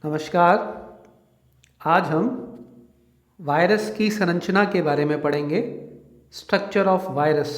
नमस्कार। आज हम वायरस की संरचना के बारे में पढ़ेंगे। Structure of virus.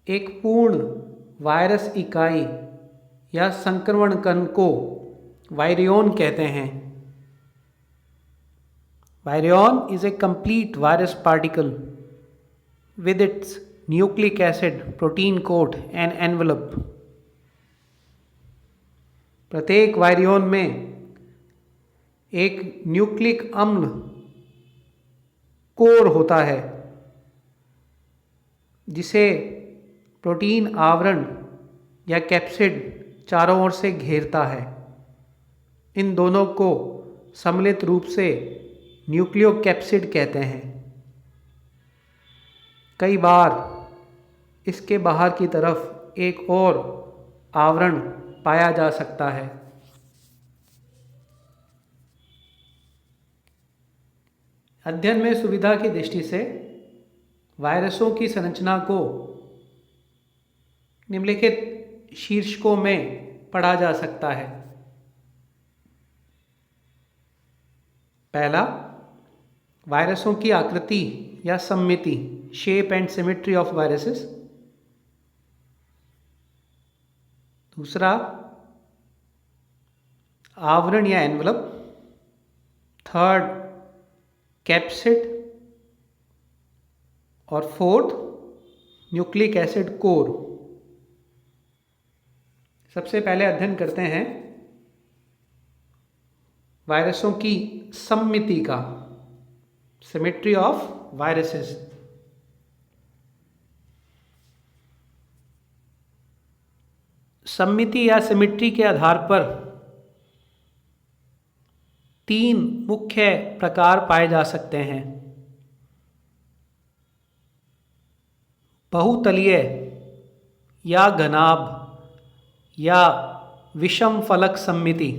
एक पूर्ण वायरस इकाई या संक्रमण कण को वायरियन कहते हैं। Virion is a complete virus particle with its nucleic acid, protein coat and envelope। प्रत्येक वायरियन में एक न्यूक्लिक अम्ल कोर होता है जिसे प्रोटीन आवरण या कैप्सिड चारों ओर से घेरता है। इन दोनों को सम्मिलित रूप से न्यूक्लियोकैप्सिड कहते हैं। कई बार इसके बाहर की तरफ एक और आवरण पाया जा सकता है। अध्ययन में सुविधा की दृष्टि से वायरसों की संरचना को निम्नलिखित शीर्षकों में पढ़ा जा सकता है। पहला, वायरसों की आकृति या सममिति, shape and symmetry of viruses. दूसरा, आवरण या एनवलप। Third, capsid. और फोर्थ, न्यूक्लिक एसिड कोर। सबसे पहले अध्ययन करते हैं वायरसों की सममिति का, सिमेट्री ऑफ वायरसेस। सममिति या सिमेट्री के आधार पर तीन मुख्य प्रकार पाए जा सकते हैं। बहुतलीय या घनाभ या विषम फलक सममिति,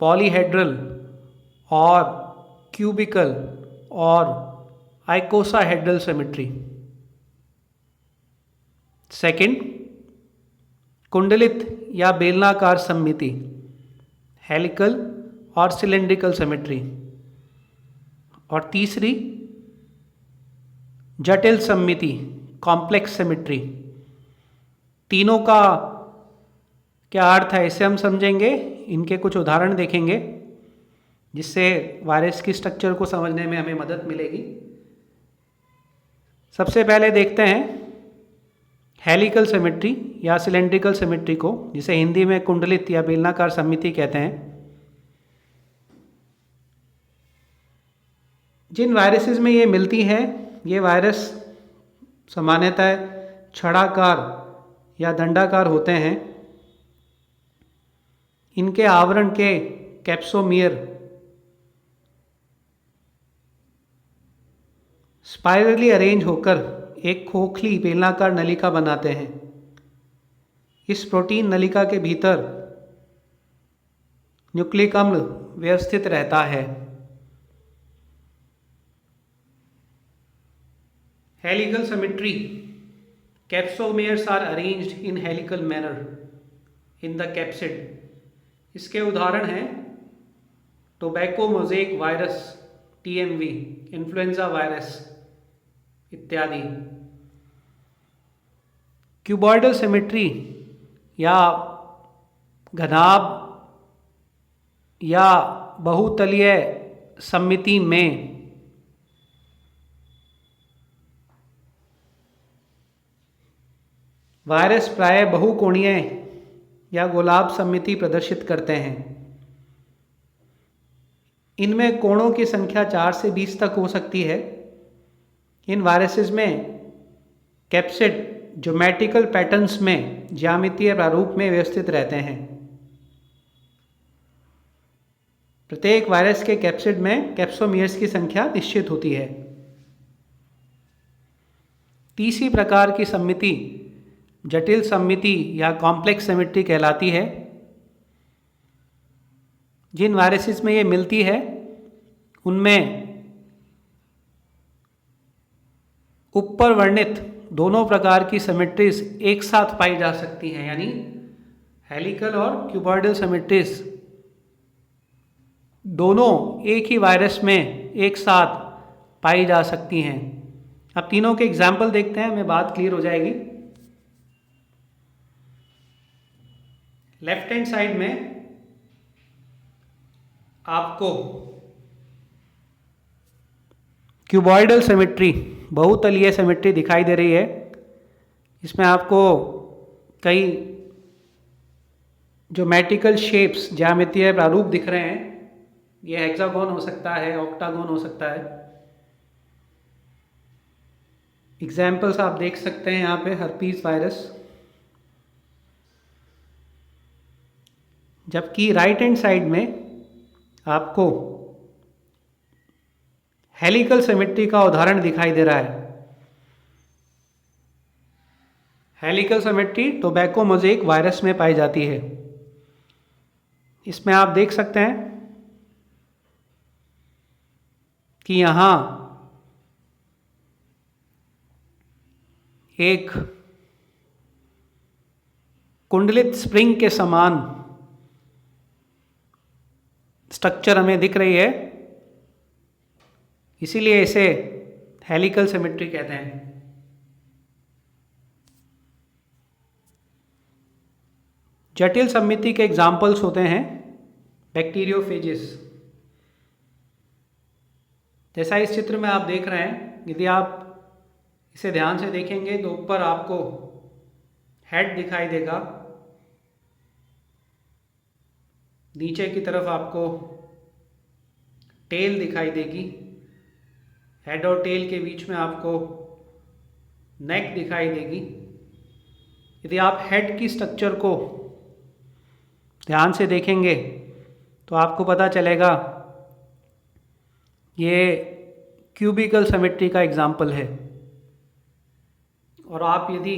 पॉलीहेड्रल और क्यूबिकल और आइकोसाहेड्रल सिमेट्री। सेकंड, कुंडलित या बेलनाकार सममिति, हेलिकल और सिलेंड्रिकल सिमेट्री। और तीसरी, जटिल सममिति, कॉम्प्लेक्स सिमेट्री। तीनों का क्या अर्थ है इसे हम समझेंगे। इनके कुछ उदाहरण देखेंगे जिससे वायरस की स्ट्रक्चर को समझने में हमें मदद मिलेगी। सबसे पहले देखते हैं हेलिकल सिमेट्री या सिलेंड्रिकल सिमेट्री को, जिसे हिंदी में कुंडलित या बेलनाकार सममिति कहते हैं। जिन वायरसेस में ये मिलती हैं, ये वायरस सामान्यतः छड़ाकार या दंडाकार होते हैं। इनके आवरण के कैप्सोमियर स्पाइरली अरेंज होकर एक खोखली बेलनाकार नलिका बनाते हैं। इस प्रोटीन नलिका के भीतर न्यूक्लिक अम्ल व्यवस्थित रहता है। Helical symmetry, capsomeres are arranged in helical manner in the capsid. इसके उदाहरण हैं tobacco mosaic virus, TMV, influenza virus इत्यादि। क्यूबॉइडल सिमेट्री या घनाभ या बहुतलीय सममिति में वायरस प्राय बहुकोणीय या गोलाभ सममिति प्रदर्शित करते हैं। इनमें कोणों की संख्या 4 से 20 तक हो सकती है। इन वायरसेस में कैप्सिड ज्योमेट्रिकल पैटर्न्स में ज्यामितीय प्रारूप में व्यवस्थित रहते हैं। प्रत्येक वायरस के कैप्सिड में कैप्सोमियर्स की संख्या निश्चित होती है। तीसरी प्रकार की सममिति जटिल सममिति या कॉम्प्लेक्स सिमेट्री कहलाती है। जिन वायरसेस में ये मिलती है उनमें ऊपर वर्णित दोनों प्रकार की सिमेट्रीज एक साथ पाई जा सकती हैं, यानी हेलिकल और क्यूबॉइडल सिमेट्रीज दोनों एक ही वायरस में एक साथ पाई जा सकती हैं। अब तीनों के एग्जाम्पल देखते हैं, हमें बात क्लियर हो जाएगी। लेफ्ट हैंड साइड में आपको क्यूबॉइडल सिमेट्री, बहुतलीय सिमेट्री दिखाई दे रही है। इसमें आपको कई ज्योमेट्रिकल शेप्स, ज्यामितीय प्रारूप दिख रहे हैं। ये हेक्सागोन हो सकता है, ऑक्टागोन हो सकता है। एग्जाम्पल्स आप देख सकते हैं यहाँ पे, हर्पीस वायरस। जबकि राइट हैंड साइड में आपको हेलिकल सिमेट्री का उदाहरण दिखाई दे रहा है। Helical symmetry tobacco mosaic virus में पाई जाती है। इसमें आप देख सकते हैं कि यहाँ एक कुंडलित स्प्रिंग के समान स्ट्रक्चर हमें दिख रही है, इसीलिए इसे हेलिकल सिमेट्री कहते हैं। जटिल सममिति के एग्जाम्पल्स होते हैं बैक्टीरियोफेजेस। जैसा इस चित्र में आप देख रहे हैं, यदि आप इसे ध्यान से देखेंगे तो ऊपर आपको हेड दिखाई देगा, नीचे की तरफ आपको टेल दिखाई देगी, हेड और टेल के बीच में आपको नेक दिखाई देगी। यदि आप हेड की स्ट्रक्चर को ध्यान से देखेंगे तो आपको पता चलेगा ये क्यूबिकल सिमेट्री का एग्जाम्पल है। और आप यदि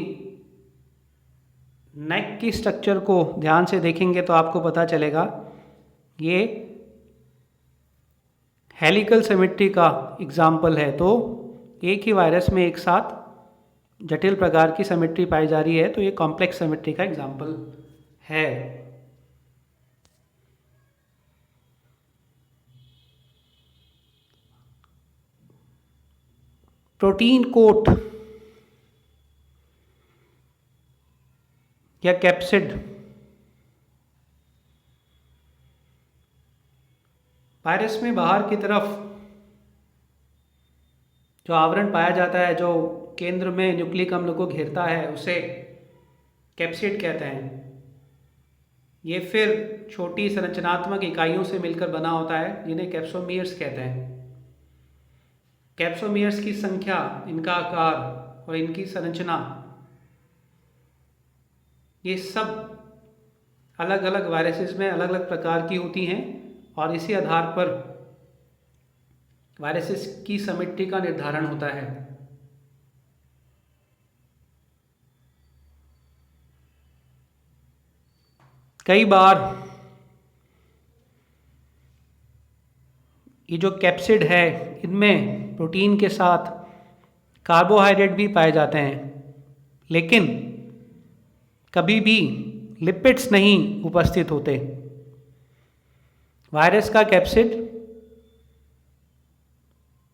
नेक की स्ट्रक्चर को ध्यान से देखेंगे तो आपको पता चलेगा ये हेलिकल सिमेट्री का एग्जाम्पल है। तो एक ही वायरस में एक साथ जटिल प्रकार की सिमेट्री पाई जा रही है, तो ये कॉम्प्लेक्स सिमेट्री का एग्जाम्पल है। प्रोटीन कोट या कैप्सिड वायरस में बाहर की तरफ जो आवरण पाया जाता है, जो केंद्र में न्यूक्लिक अम्ल को घेरता है, उसे कैप्सिड कहते हैं। ये फिर छोटी संरचनात्मक इकाइयों से मिलकर बना होता है, जिन्हें कैप्सोमियर्स कहते हैं। कैप्सोमियर्स की संख्या, इनका आकार और इनकी संरचना, ये सब अलग अलग वायरसेस में अलग अलग प्रकार की होती हैं और इसी आधार पर वायरसेस की सिमेट्री का निर्धारण होता है। कई बार ये जो कैप्सिड है, इनमें प्रोटीन के साथ कार्बोहाइड्रेट भी पाए जाते हैं, लेकिन कभी भी लिपिड्स नहीं उपस्थित होते। वायरस का कैप्सिड,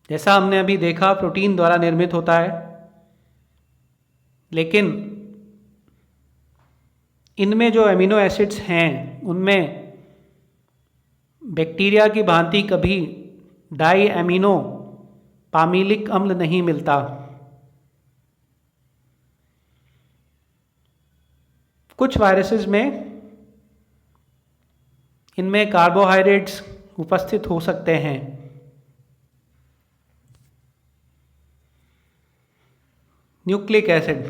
जैसा हमने अभी देखा, प्रोटीन द्वारा निर्मित होता है, लेकिन इनमें जो एमिनो एसिड्स हैं उनमें बैक्टीरिया की भांति कभी डाई एमिनो पामीलिक अम्ल नहीं मिलता। कुछ वायरसेस में इनमें कार्बोहाइड्रेट्स उपस्थित हो सकते हैं। न्यूक्लिक एसिड,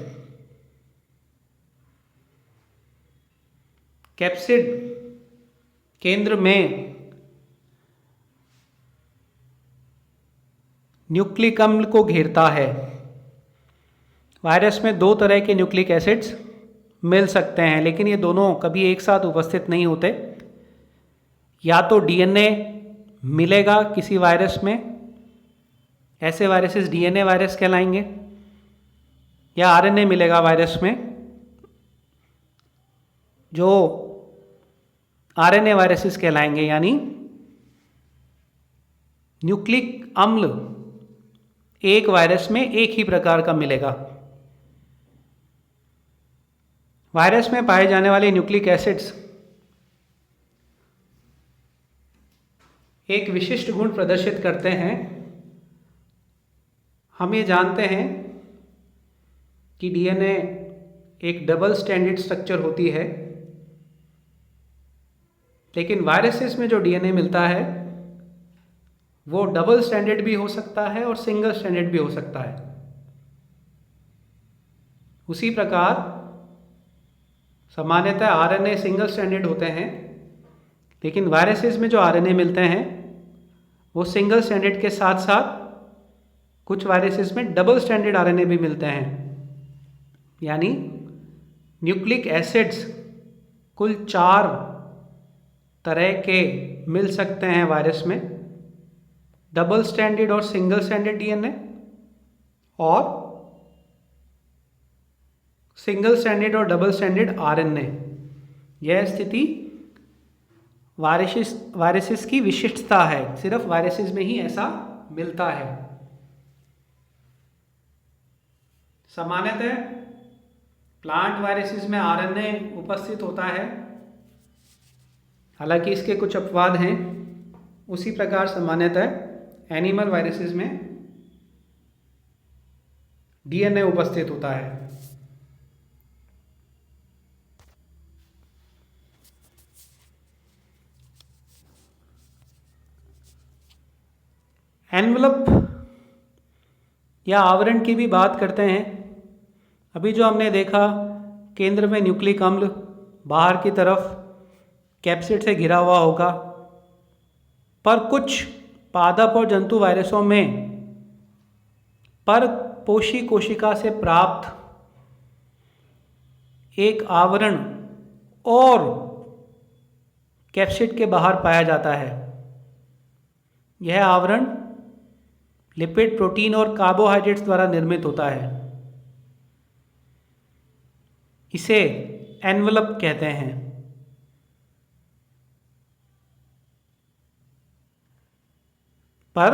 कैप्सिड केंद्र में न्यूक्लिक अम्ल को घेरता है। वायरस में दो तरह के न्यूक्लिक एसिड्स मिल सकते हैं, लेकिन ये दोनों कभी एक साथ उपस्थित नहीं होते। या तो डीएनए मिलेगा किसी वायरस में, ऐसे वायरसेस डीएनए वायरस कहलाएंगे, या आरएनए मिलेगा वायरस में, जो आरएनए वायरसेस कहलाएंगे। यानी न्यूक्लिक अम्ल एक वायरस में एक ही प्रकार का मिलेगा। वायरस में पाए जाने वाले न्यूक्लिक एसिड्स एक विशिष्ट गुण प्रदर्शित करते हैं। हम ये जानते हैं कि डीएनए एक डबल स्टैंडर्ड स्ट्रक्चर होती है, लेकिन वायरसेस में जो डीएनए मिलता है वो डबल स्टैंडर्ड भी हो सकता है और सिंगल स्टैंडर्ड भी हो सकता है। उसी प्रकार सामान्यतः आरएनए सिंगल स्टैंडर्ड होते हैं, लेकिन वायरसेस में जो आरएनए मिलते हैं वो सिंगल स्टैंडर्ड के साथ साथ कुछ वायरसेस में डबल स्टैंडर्ड आरएनए भी मिलते हैं। यानी न्यूक्लिक एसिड्स कुल 4 तरह के मिल सकते हैं वायरस में, डबल स्टैंडर्ड और सिंगल स्टैंडर्ड डीएनए और सिंगल स्टैंडर्ड और डबल स्टैंडर्ड आरएनए। यह स्थिति वायरसेस की विशिष्टता है, सिर्फ वायरसेस में ही ऐसा मिलता है। सामान्यतः प्लांट वायरसेस में आरएनए उपस्थित होता है, हालांकि इसके कुछ अपवाद हैं। उसी प्रकार सामान्यतः एनिमल वायरसेस में डीएनए उपस्थित होता है। एनवलप या आवरण की भी बात करते हैं। अभी जो हमने देखा, केंद्र में न्यूक्लिक अम्ल, बाहर की तरफ कैप्सिड से घिरा हुआ होगा, पर कुछ पादप और जंतु वायरसों में परपोषी कोशिका से प्राप्त एक आवरण और कैप्सिड के बाहर पाया जाता है। यह आवरण लिपिड, प्रोटीन और कार्बोहाइड्रेट्स द्वारा निर्मित होता है। इसे एनवलप कहते हैं। पर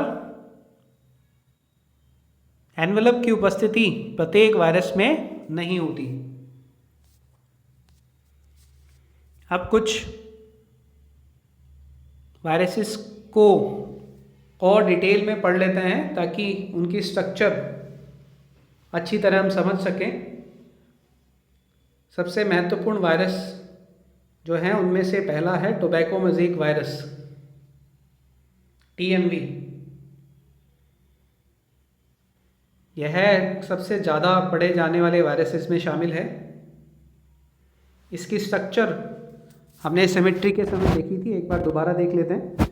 एनवलप की उपस्थिति प्रत्येक वायरस में नहीं होती। अब कुछ वायरसेस को और डिटेल में पढ़ लेते हैं ताकि उनकी स्ट्रक्चर अच्छी तरह हम समझ सकें। सबसे महत्वपूर्ण वायरस जो हैं उनमें से पहला है टोबैको मोज़ेक वायरस, टीएमवी। यह सबसे ज़्यादा पढ़े जाने वाले वायरसेस में शामिल है। इसकी स्ट्रक्चर हमने सिमेट्री के समय देखी थी, एक बार दोबारा देख लेते हैं।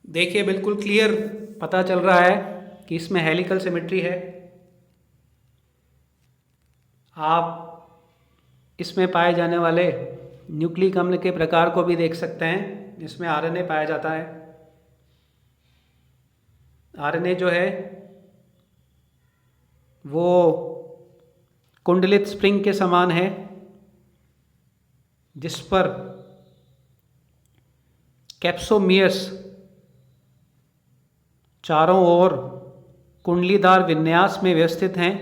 देखिए, बिल्कुल क्लियर पता चल रहा है कि इसमें हेलिकल सिमेट्री है। आप इसमें पाए जाने वाले न्यूक्लिक अम्ल के प्रकार को भी देख सकते हैं, जिसमें आरएनए पाया जाता है। आरएनए जो है वो कुंडलित स्प्रिंग के समान है, जिस पर कैप्सोमियर्स चारों ओर कुंडलीदार विन्यास में व्यवस्थित हैं।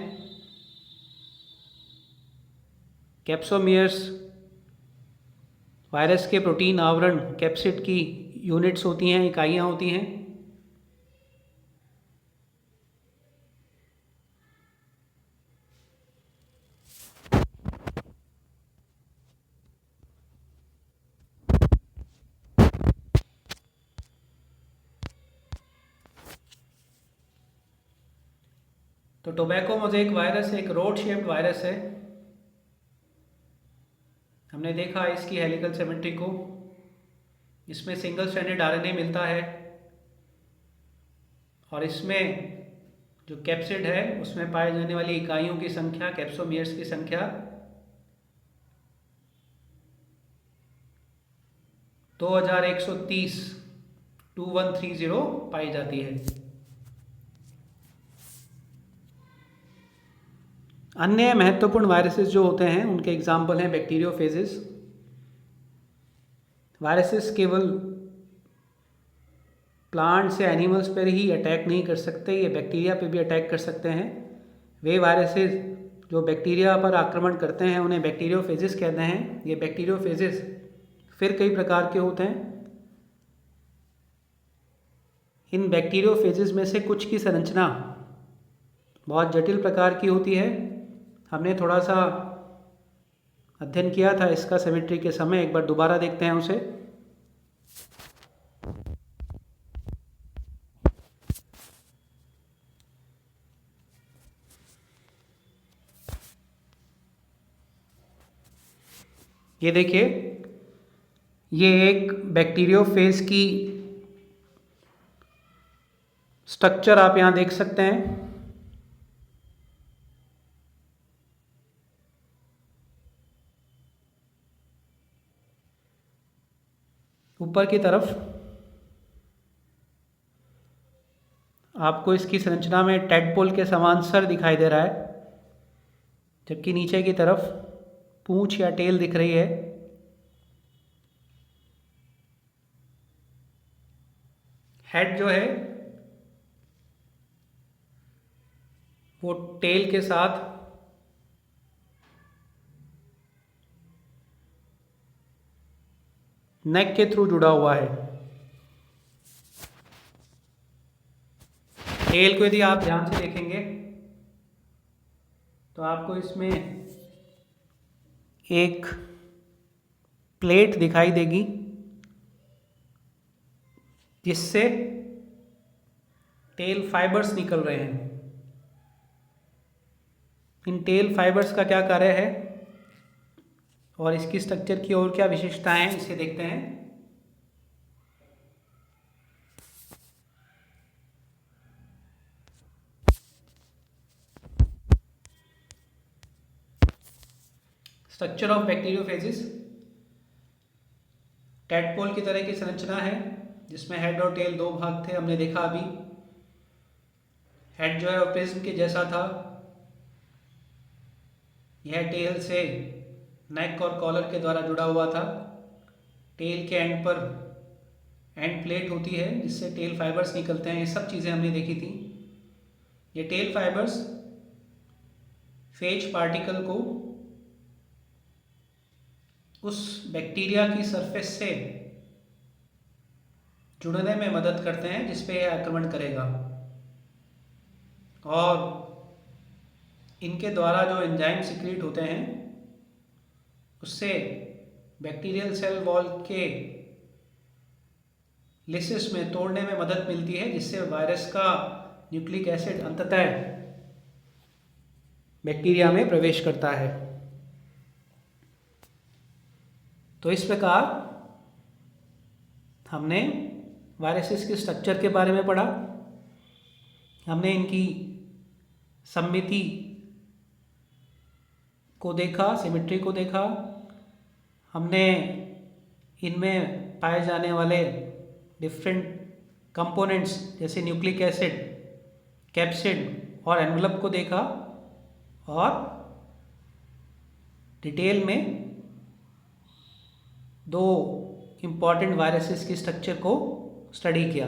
कैप्सोमियर्स वायरस के प्रोटीन आवरण कैप्सिड की यूनिट्स होती हैं, इकाइयाँ होती हैं। तो टोबैको मोज़ेक वायरस एक रोड शेप्ड वायरस है। हमने देखा इसकी हेलिकल सिमेट्री को। इसमें सिंगल स्ट्रैंडेड आरएनए मिलता है और इसमें जो कैप्सिड है उसमें पाए जाने वाली इकाइयों की संख्या, कैप्सोमियर्स की संख्या 2130 2130 पाई जाती है। अन्य महत्वपूर्ण वायरसेस जो होते हैं उनके एग्जाम्पल हैं बैक्टीरियोफेजेस। वायरसेस केवल प्लांट्स या एनिमल्स पर ही अटैक नहीं कर सकते, ये बैक्टीरिया पे भी अटैक कर सकते हैं। वे वायरसेस जो बैक्टीरिया पर आक्रमण करते हैं उन्हें बैक्टीरियोफेजेस कहते हैं। ये बैक्टीरियोफेजेस फिर कई प्रकार के होते हैं। इन बैक्टीरियोफेजेस में से कुछ की संरचना बहुत जटिल प्रकार की होती है। हमने थोड़ा सा अध्ययन किया था इसका सेमेट्री के समय, एक बार दोबारा देखते हैं उसे। ये देखिए, ये एक बैक्टीरियोफेज की स्ट्रक्चर आप यहाँ देख सकते हैं। ऊपर की तरफ आपको इसकी संरचना में टेडपोल के समान सर दिखाई दे रहा है, जबकि नीचे की तरफ पूंछ या टेल दिख रही है। हेड जो है वो टेल के साथ नेक के थ्रू जुड़ा हुआ है। टेल को यदि आप ध्यान से देखेंगे तो आपको इसमें एक प्लेट दिखाई देगी जिससे टेल फाइबर्स निकल रहे हैं। इन टेल फाइबर्स का क्या कार्य है और इसकी स्ट्रक्चर की और क्या विशेषताएं हैं, इसे देखते हैं। Structure of bacteriophages. टेडपोल की तरह की संरचना है जिसमें हेड और टेल दो भाग थे, हमने देखा अभी। हेड जो है वो प्रिज्म के जैसा था। यह टेल से नेक और कॉलर के द्वारा जुड़ा हुआ था। टेल के एंड पर एंड प्लेट होती है जिससे टेल फाइबर्स निकलते हैं। ये सब चीज़ें हमने देखी थी। ये टेल फाइबर्स फेज पार्टिकल को उस बैक्टीरिया की सरफेस से जुड़ने में मदद करते हैं जिस पे यह आक्रमण करेगा, और इनके द्वारा जो एंजाइम सिक्रीट होते हैं उससे बैक्टीरियल सेल वॉल के लिसिस में तोड़ने में मदद मिलती है, जिससे वायरस का न्यूक्लिक एसिड अंततः बैक्टीरिया में प्रवेश करता है। तो इस प्रकार हमने वायरसेस के स्ट्रक्चर के बारे में पढ़ा। हमने इनकी सममिति को देखा, सिमेट्री को देखा। हमने इनमें पाए जाने वाले डिफरेंट कंपोनेंट्स जैसे न्यूक्लिक एसिड, कैप्सिड और एनवलप को देखा, और डिटेल में दो इम्पॉर्टेंट वायरसेस की स्ट्रक्चर को स्टडी किया।